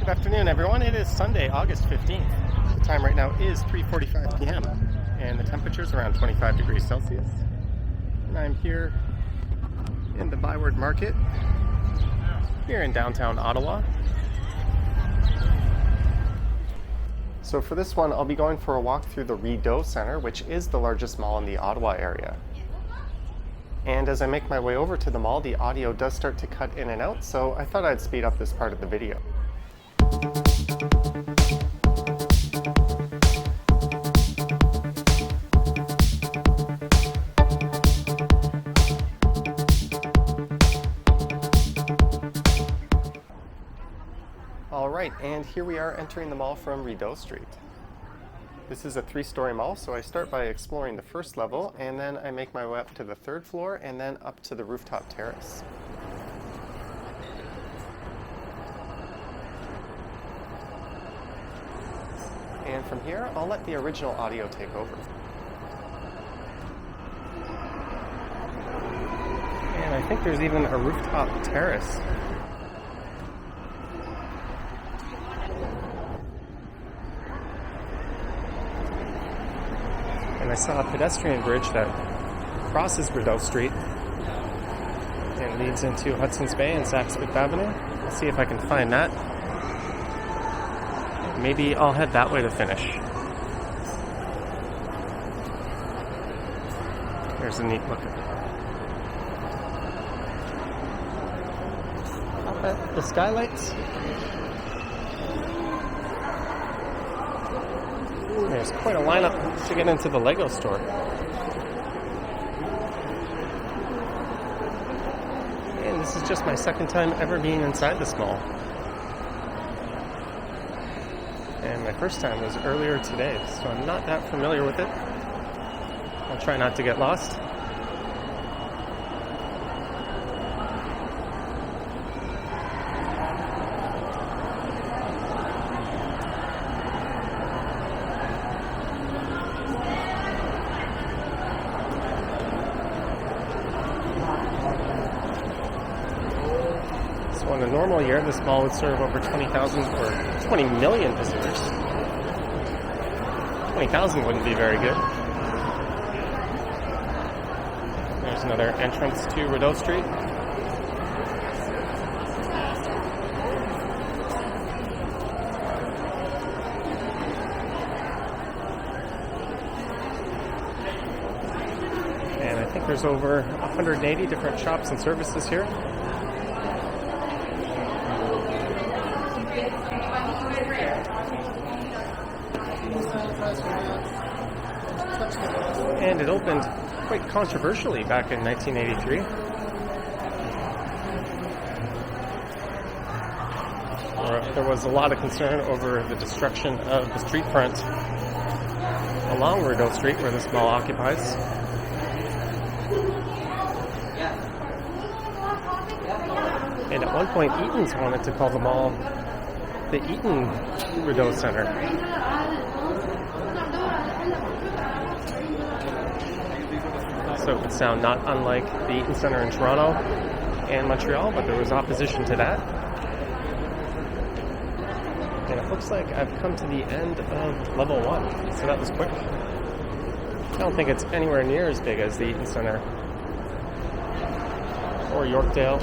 Good afternoon, everyone. It is Sunday, August 15th. The time right now is 3:45 p.m. and the temperature is around 25 degrees Celsius. And I'm here in the Byward market here in downtown Ottawa. So for this one, I'll be going for a walk through the Rideau Centre, which is the largest mall in the Ottawa area. And as I make my way over to the mall, the audio does start to cut in and out, so I thought I'd speed up this part of the video. Alright, and here we are entering the mall from Rideau Street. This is a 3-story mall, so I start by exploring the first level, and then I make my way up to the 3rd floor, and then up to the rooftop terrace. And from here, I'll let the original audio take over. And I think there's even a rooftop terrace. And I saw a pedestrian bridge that crosses Rideau Street and leads into Hudson's Bay and Saks Fifth Avenue. Let's see if I can find that. Maybe I'll head that way to finish. There's a neat look up at the skylights. There's quite a lineup to get into the Lego store. And this is just my second time ever being inside this mall. And my first time was earlier today, so I'm not that familiar with it. I'll try not to get lost. So in a normal year, this mall would serve over 20,000 or 20 million visitors. 20,000 wouldn't be very good. There's another entrance to Rideau Street. And I think there's over 180 different shops and services here. And it opened quite controversially back in 1983. There was a lot of concern over the destruction of the street front along Rideau Street where this mall occupies. And at one point, Eaton's wanted to call the mall the Eaton Rideau Centre. So it would sound not unlike the Eaton Centre in Toronto and Montreal, but there was opposition to that. And it looks like I've come to the end of level 1, so that was quick. I don't think it's anywhere near as big as the Eaton Centre or Yorkdale.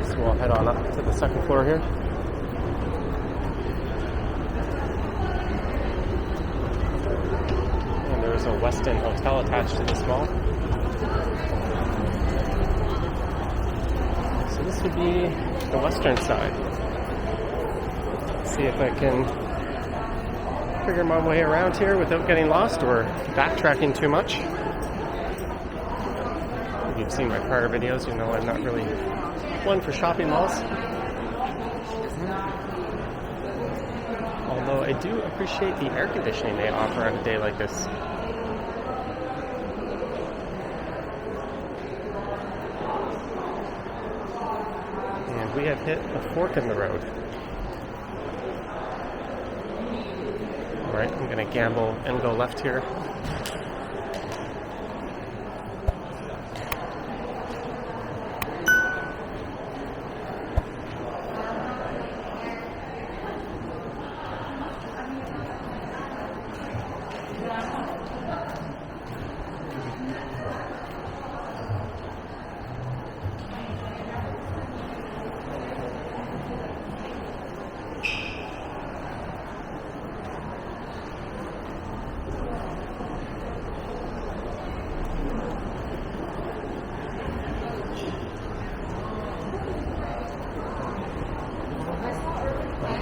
So we'll head on up to the 2nd floor here. There's a Westin hotel attached to this mall. So this would be the western side. Let's see if I can figure my way around here without getting lost or backtracking too much. If you've seen my prior videos, you know I'm not really one for shopping malls. Although I do appreciate the air conditioning they offer on a day like this. We have hit a fork in the road. Alright, I'm going to gamble and go left here.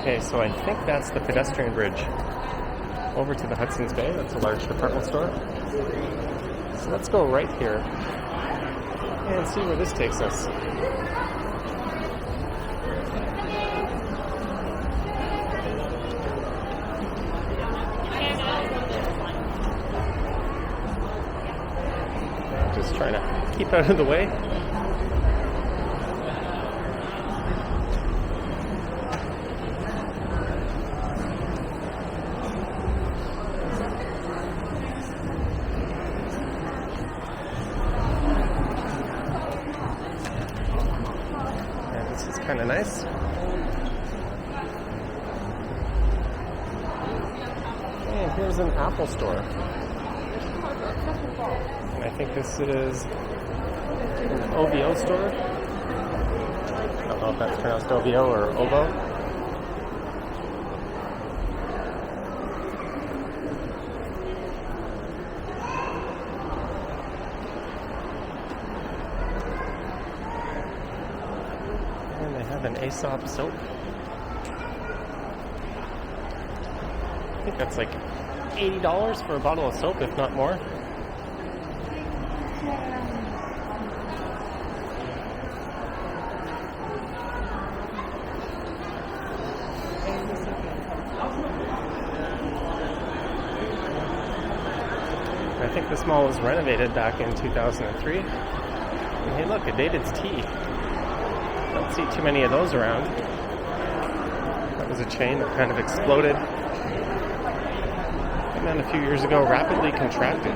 Okay, so I think that's the pedestrian bridge over to the Hudson's Bay. That's a large department store. So let's go right here and see where this takes us. I'm just trying to keep out of the way. Kind of nice. And here's an Apple store. And I think this is an OVO store. I don't know if that's pronounced OVO or OVO. An Aesop soap. I think that's like $80 for a bottle of soap, if not more. I think this mall was renovated back in 2003. And hey, look, a David's Tea. Don't see too many of those around. That was a chain that kind of exploded and then a few years ago rapidly contracted.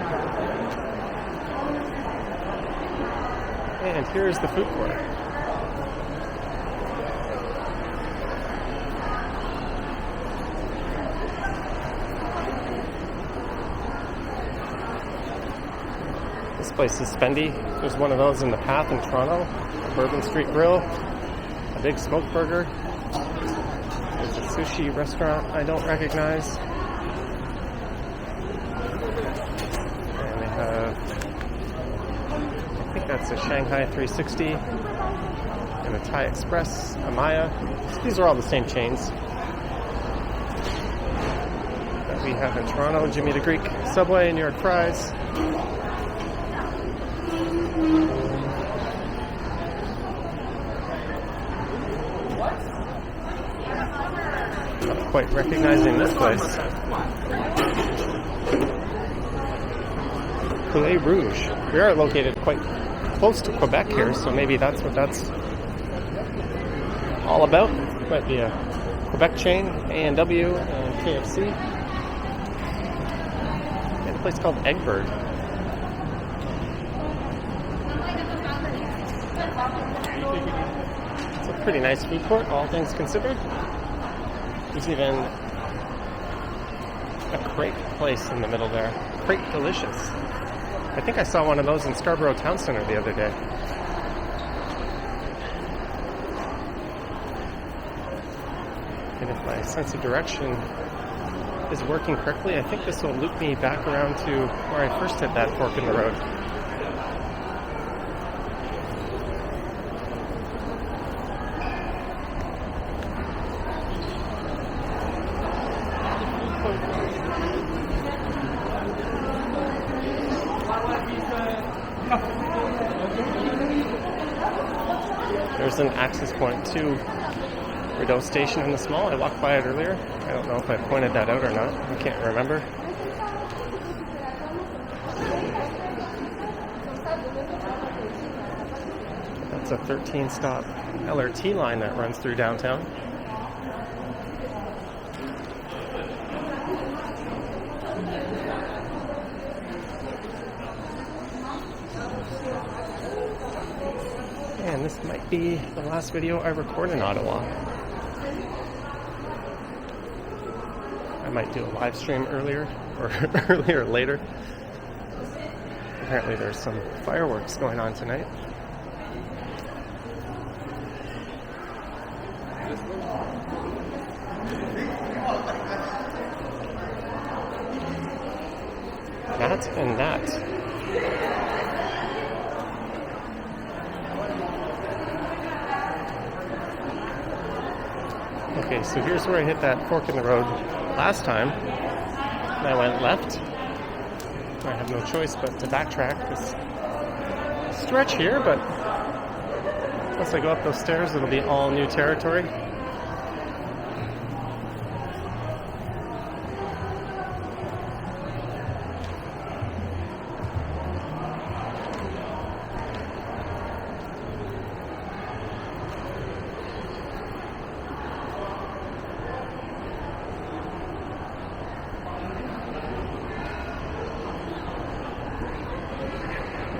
And here's the food court. This place is spendy. There's one of those in the Path in Toronto, Bourbon Street Grill. A big smoke burger. There's a sushi restaurant I don't recognize. And they have, I think that's a Shanghai 360 and a Thai Express, a Maya. So these are all the same chains that we have in Toronto. Jimmy the Greek, Subway, New York Fries. Not quite recognizing this place. Poulet Rouge. We are located quite close to Quebec here, so maybe that's what that's all about. Might be a Quebec chain, A&W and KFC. And a place called Egbird. It's a pretty nice food court, all things considered. There's even a crepe place in the middle there. Crepe Delicious. I think I saw one of those in Scarborough Town Center the other day. And if my sense of direction is working correctly, I think this will loop me back around to where I first hit that fork in the road. There's an access point to Rideau Station in the mall. I walked by it earlier. I don't know if I pointed that out or not. I can't remember. That's a 13-stop LRT line that runs through downtown. And this might be the last video I record in Ottawa. I might do a live stream earlier, or earlier or later. Apparently there's some fireworks going on tonight. That and that. Okay, Okay, so here's where I hit that fork in the road last time. And I went left. I have no choice but to backtrack this stretch here, but once I go up those stairs, it'll be all new territory.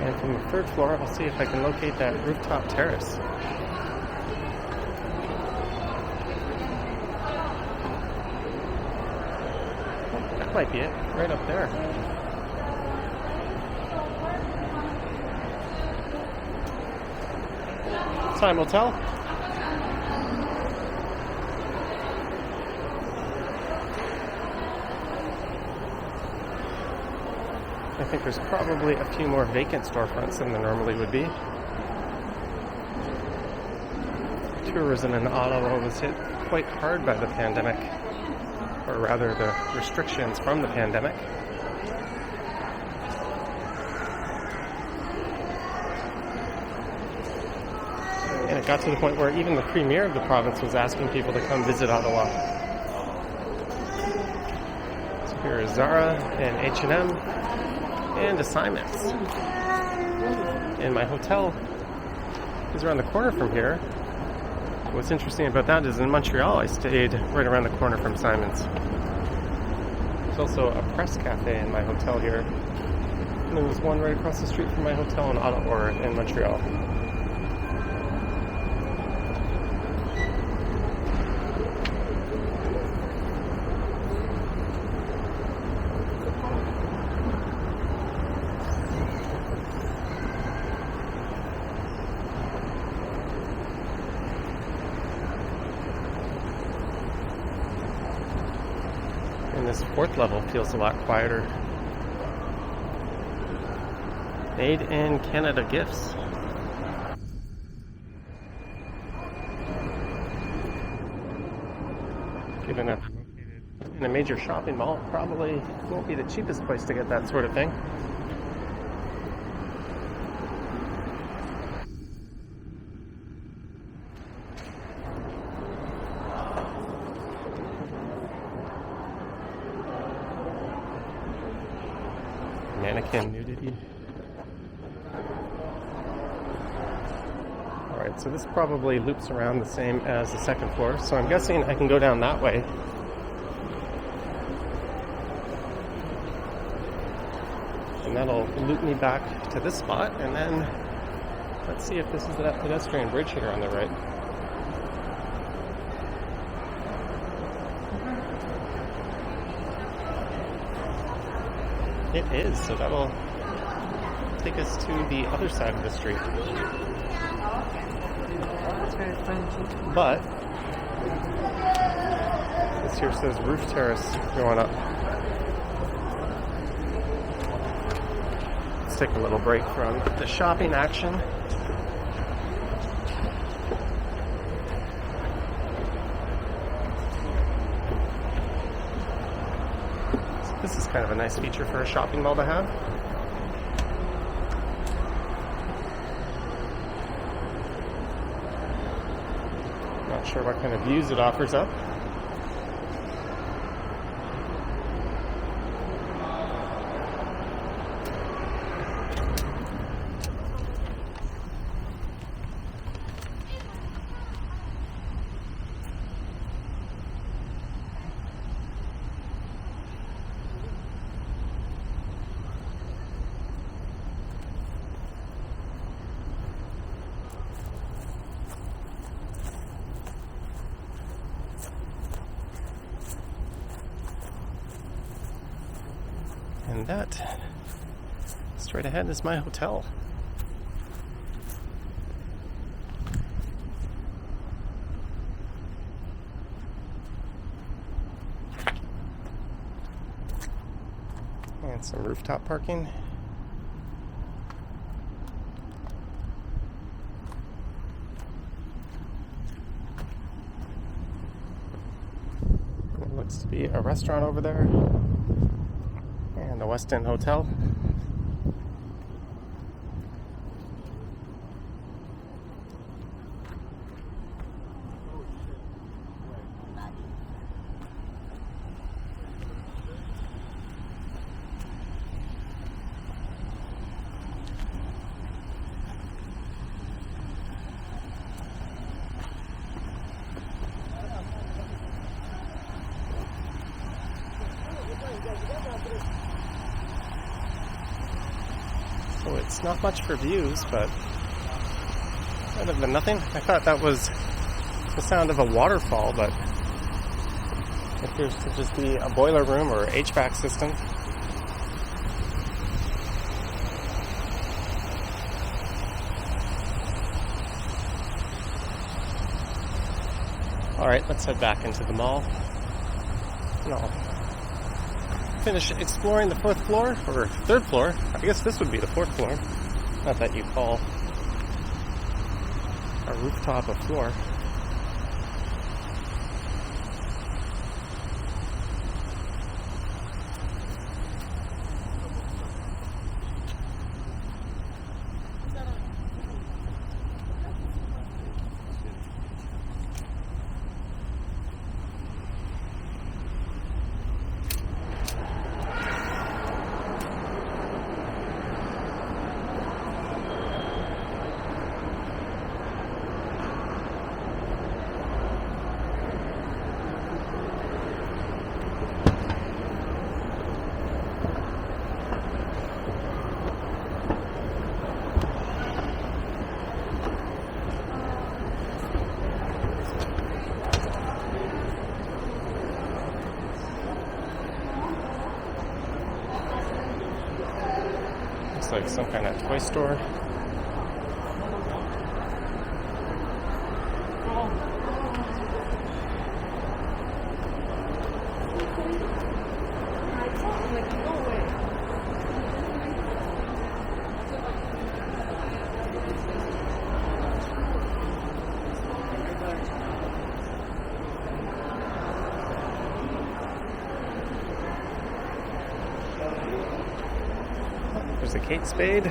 And from the third floor, I'll see if I can locate that rooftop terrace. That might be it, right up there. Time will tell. I think there's probably a few more vacant storefronts than there normally would be. Tourism in Ottawa was hit quite hard by the pandemic, or rather the restrictions from the pandemic. And it got to the point where even the premier of the province was asking people to come visit Ottawa. So here is Zara and H&M. And assignments. And my hotel is around the corner from here. What's interesting about that is in Montreal, I stayed right around the corner from Simon's. There's also a press cafe in my hotel here. And there was one right across the street from my hotel in Ottawa or in Montreal. And this fourth level feels a lot quieter. Made in Canada gifts. Given that in a major shopping mall, probably won't be the cheapest place to get that sort of thing. Mannequin nudity. Alright, so this probably loops around the same as the second floor, so I'm guessing I can go down that way. And that'll loop me back to this spot, and then let's see if this is that pedestrian bridge here on the right. It is, so that'll take us to the other side of the street. But this here says roof terrace going up. Let's take a little break from the shopping action. This is kind of a nice feature for a shopping mall to have. Not sure what kind of views it offers up. And that, straight ahead, is my hotel. And some rooftop parking. looks to be a restaurant over there. And the West End Hotel. So it's not much for views, but better than nothing. I thought that was the sound of a waterfall, but it appears to just be a boiler room or HVAC system. Alright, let's head back into the mall. And I'll finish exploring the fourth floor, or third floor. I guess this would be the fourth floor. Not that you call a rooftop a floor. Looks like some kind of toy store. There's a Kate Spade.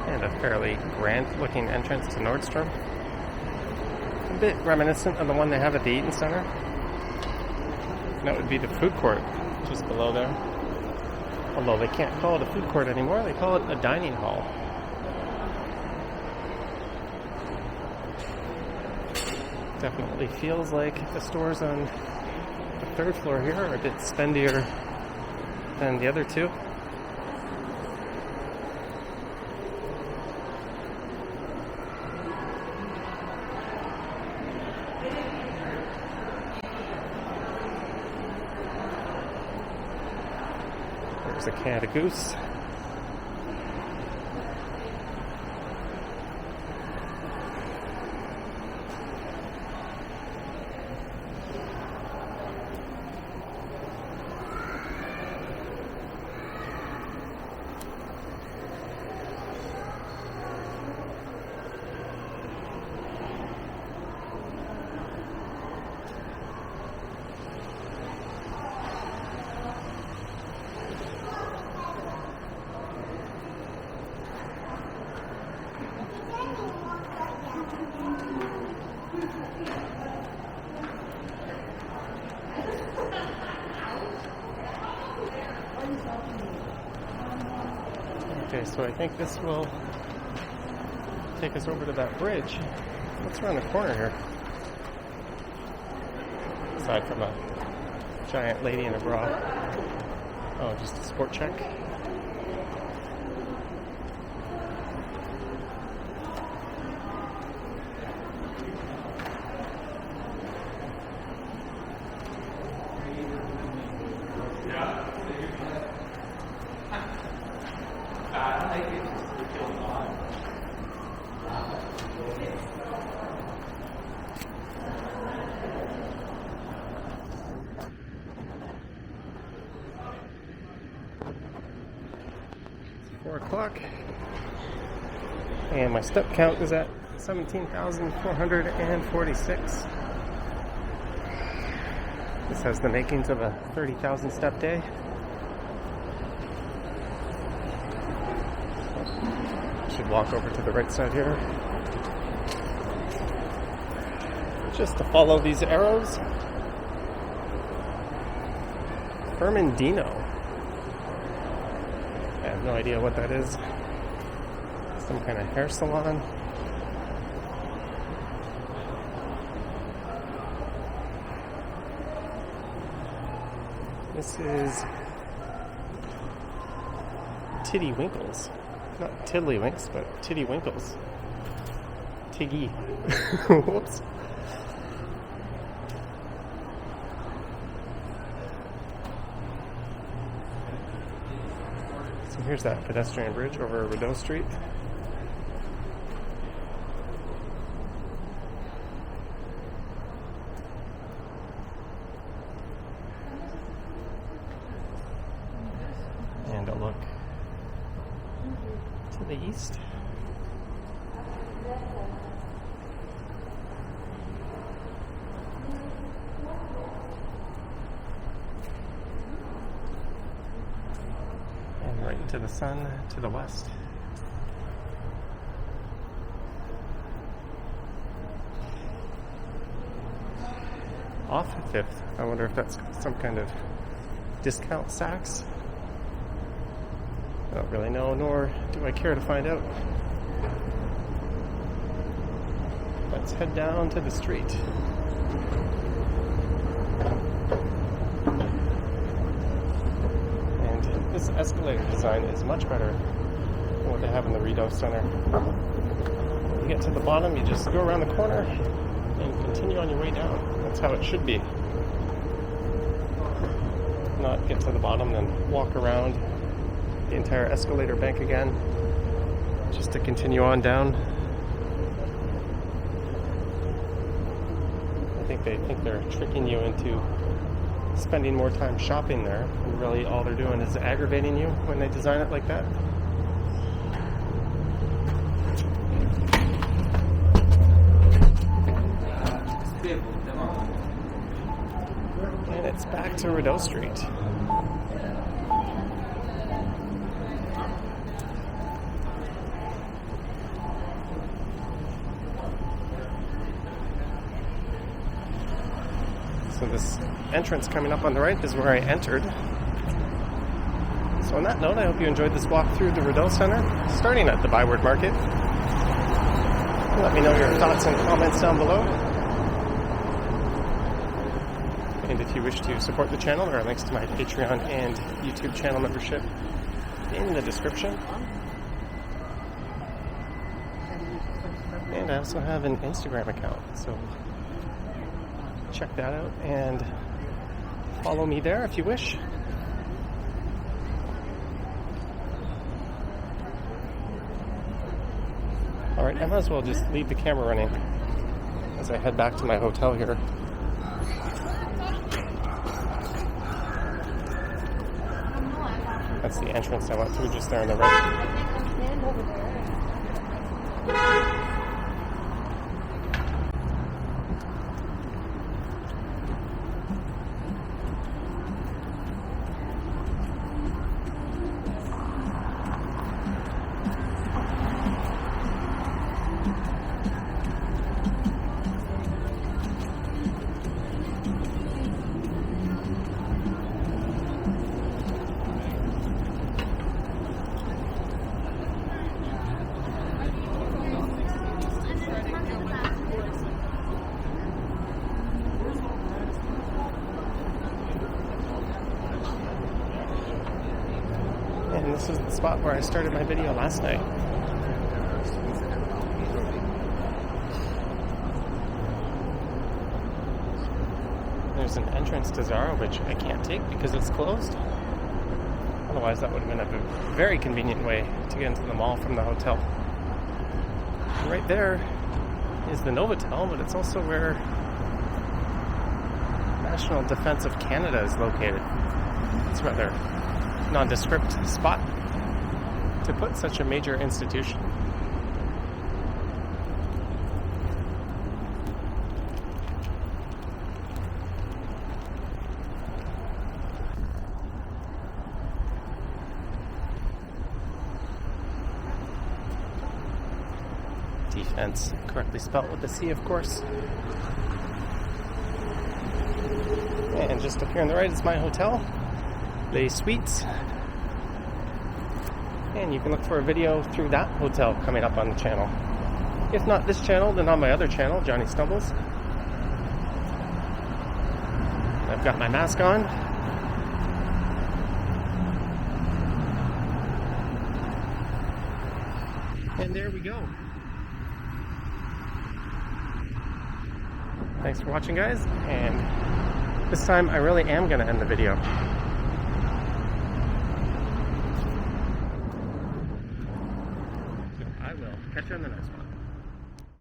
And a fairly grand looking entrance to Nordstrom. A bit reminiscent of the one they have at the Eaton Center. And that would be the food court just below there. Although they can't call it a food court anymore, they call it a dining hall. Definitely feels like the stores on the third floor here are a bit spendier than the other two. There's a Canada Goose. Okay, so I think this will take us over to that bridge. What's around the corner here? Aside from a giant lady in a bra. Oh, just a sport check. o'clock. And my step count is at 17,446. This has the makings of a 30,000 step day. Should walk over to the right side here. Just to follow these arrows. Fermandino. I have no idea what that is. Some kind of hair salon. This is Titty Winkles. Not Tiddlywinks, but Titty Winkles. Tiggy. Whoops. So here's that pedestrian bridge over Rideau Street. And a look to the east. And right into the sun to the west. Off 5th. I wonder if that's some kind of discount Saks. I don't really know, nor do I care to find out. Let's head down to the street. And this escalator design is much better than what they have in the Rideau Centre. When you get to the bottom, you just go around the corner and continue on your way down. That's how it should be. Not get to the bottom, then walk around the entire escalator bank again, just to continue on down. I think they think they're tricking you into spending more time shopping there, and really all they're doing is aggravating you when they design it like that. And it's back to Rideau Street. So this entrance coming up on the right is where I entered. So on that note, I hope you enjoyed this walk through the Rideau Centre, starting at the Byward Market. Let me know your thoughts and comments down below. And if you wish to support the channel, there are links to my Patreon and YouTube channel membership in the description. And I also have an Instagram account, so check that out and follow me there if you wish. Alright, I might as well just leave the camera running as I head back to my hotel here. That's the entrance I went through just there on the right. And this is the spot where I started my video last night. There's an entrance to Zara, which I can't take because it's closed. Otherwise, that would have been a very convenient way to get into the mall from the hotel. Right there is the Novotel, but it's also where National Defense of Canada is located. It's a rather nondescript spot. to put such a major institution. Defense, correctly spelled with a C, of course. And just up here on the right is my hotel, Les Suites. And you can look for a video through that hotel coming up on the channel. If not this channel, then on my other channel, Johnny Stumbles. I've got my mask on. And there we go. Thanks for watching, guys, and this time I really am going to end the video. So I will catch you on the next one.